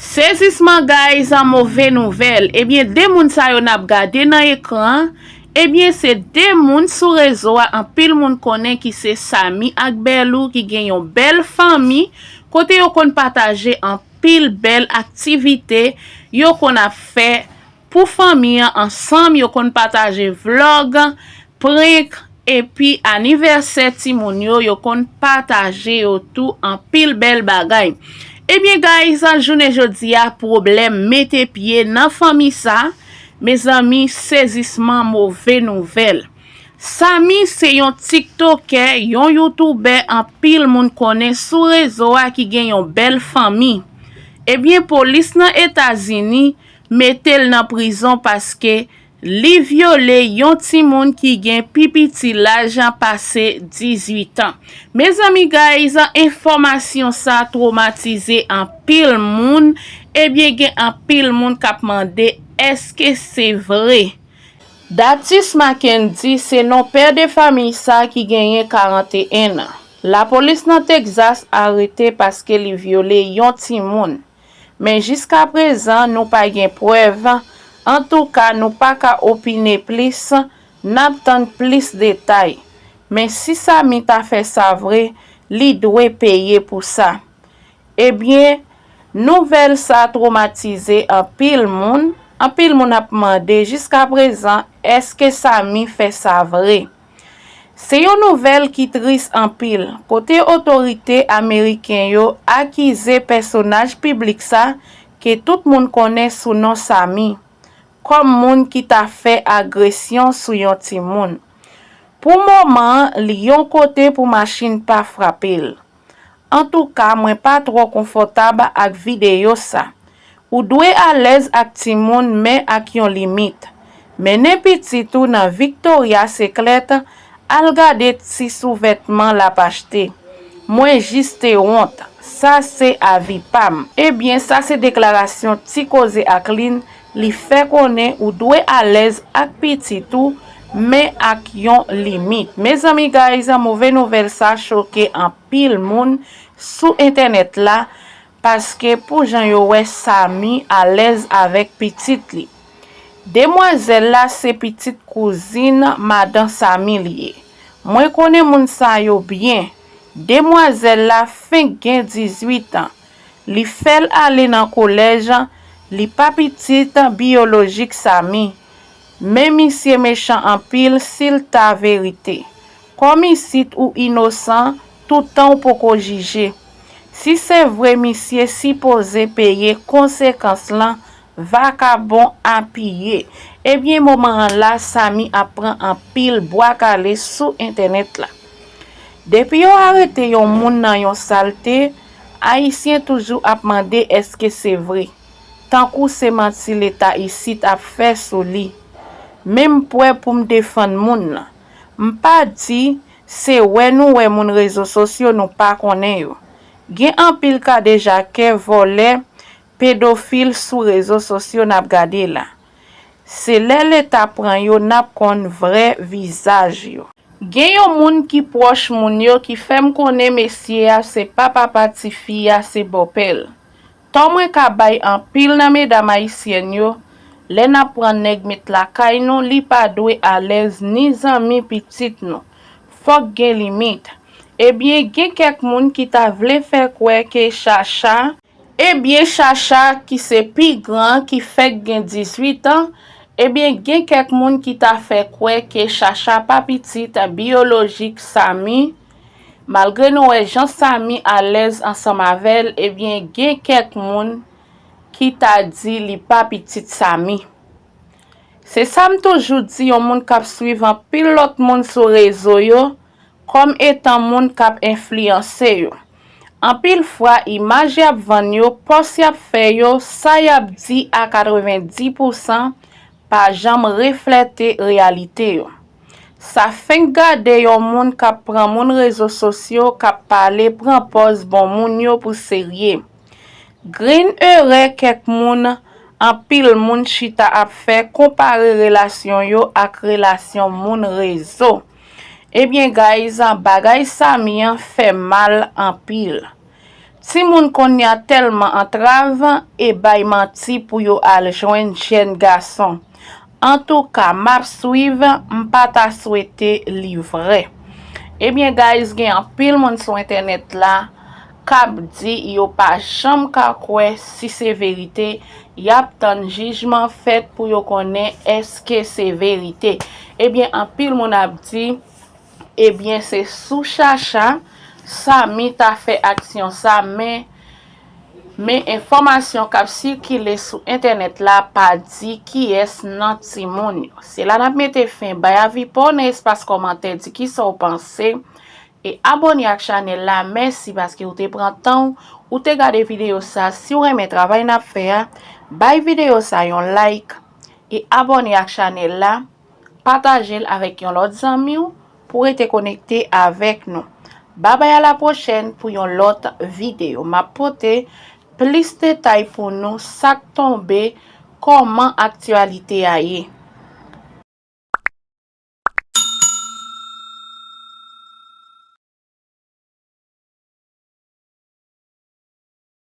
Saisissement guys en mauvaise nouvelle. Des moun sa yo nap gade nan ekran, c'est des moun sou réseau en pile moun konnen qui c'est Sami ak Belou qui gen yon belle famille, kote yo kon partager en pile belle activité, yo kon a fait pour famille ensemble, yo kon partager vlog, prank et puis anniversaire ti moun yo kon partager yo tout en pile belle bagay. Guys, en journée jodi a problème mette pied nan famille ça. Mes amis, saisissement mauvais nouvelle. Sami c'est yon TikToker, yon YouTuber en pile moun connaît sous réseau qui gen yon belle famille. Police nan États-Unis mettel nan prison parce que li viole yon ti moun qui gen pipiti l'âge passé 18 ans. Mes amis guys, information ça traumatisé en pile moun, gen en pile moun kap mande est-ce que c'est vrai? Datis Mackenzie c'est non père de famille ça qui gagne 41 ans. La police dans Texas arrêté parce que li viole yon ti moun. Mais jusqu'à présent nous pas gen preuve. En tout cas, nous pas qu'à opiner plus, n'attend plus détails. Mais si Sami t'a fait ça vrai, li doit payer pour ça. Nouvelle ça traumatisé en pile moun a demandé jusqu'à présent, est-ce que Sami fait ça vrai? C'est une nouvelle qui triste en pile. Côté autorité américaine yo accusé personnage public ça que tout le monde connaît sous nom Sami. Comme moun qui t'a fait agression sur yon ti moun. Pour moment, li yon côté pour machine pas frapper. En tout cas, moi pas trop confortable avec vidéo ça. Ou doué à l'aise avec ti moun mais ak yon limite. Mene petit tout dans Victoria Secret, al gade ti sous-vêtement la pachete. Moi juste honte. Ça c'est avis pam. Ça c'est déclaration ti cause ak lin. Li fait connaît ou doué à l'aise ak petit tout mais ak yon limite. Mes amis guys, mauvaise nouvelle ça choqué en pile moun sous internet là parce que pour Jean yo wè Sami à l'aise avec petit li. Demoiselle là c'est petite cousine madame Sami lié. Moi connais moun sa yo bien. Demoiselle là fin gen 18 ans. Li fait aller dans collège. Li pa petite biologique Sami. Mais monsieur méchant en pile s'il ta vérité. Comme ici ou innocent, tout temps pour juger. Si c'est vrai monsieur supposé payer conséquences là, va ka bon à payer. Moment là Sami apprend en pile bois calé sous internet là. Depuis yo arrêté yon moun nan yon saleté, haïtien toujours a demandé est-ce que c'est vrai. Tant que c'est menti l'état ici a fait sous li. Même pour me défendre moun. M'pa dit c'est ouais nous ouais moun réseaux sociaux nous pas connaît yo. Gen en pile cas déjà que volé pédophile sous réseaux sociaux n'a gade là. C'est l'état prend yo n'a kon vrai visage yo. Gen yon moun qui proche moun yo qui fait me connaît monsieur c'est papa pati fille c'est bopel. Tant mwen ka bay en pile nan mesdames haïtiennes yo, le na pran nèg met la kay nou li pa doué à l'aise ni zami petit nou. Fok gen limite. Gen kek moun qui ta vle fè kwe ke chacha, chacha qui se pi grand qui fait gen 18 ans, gen kek moun qui ta fè kwe ke chacha pa petit biologique Sami. Malgré nous Jean Sami à l'aise ensemble avec gen quelques moun qui t'a dit li pa petit Sami. C'est ça m toujours dit yon moun kap suivant pile l'autre moun sur réseau yo comme étant moun kap influencer yo. En pile fois image yap van yo, post yap fait yo, ça yap dit à 90% pas jamais refléter réalité yo. Ça fait garder yon moun kap pran moun réseaux sociaux kap parler pran pose bon moun yo pour sérieux. Green heure kek moun en pile moun chita ap fait comparer relation yo ak relation moun réseau. Guys, bagay Sami fait mal en pile. Ti moun kon y a telman entrave e bay manti pou yo al jwen jen gason. En tout ka, map suive, mpa ta souhaite livre. Ebyen guys, gen an pil moun sou internet la, kap di yo pa jam ka kwe si se verite, yap tan jijman fet pou yo konen eske se verite. Ebyen an pil moun ap di, ebyen se sou chacha, Sami ta fe aksyon sa, men informasyon kap sirkile sou internet la pa di ki es nan ti moun yo. Se la nap mette fin bay avi pon espas komante di ki sa ou panse e abone ak chanel la. Merci paske ou te pran tan ou te gade video sa. Si ou reme travay nap fe a, bay video sa yon like e abone ak chanel la, patajel avek yon lot zami ou pou rete konekte avek nou. Bye bye à la prochaine pour une autre vidéo. Ma pote plus détails pour nous, ça tombe comment actualité aille.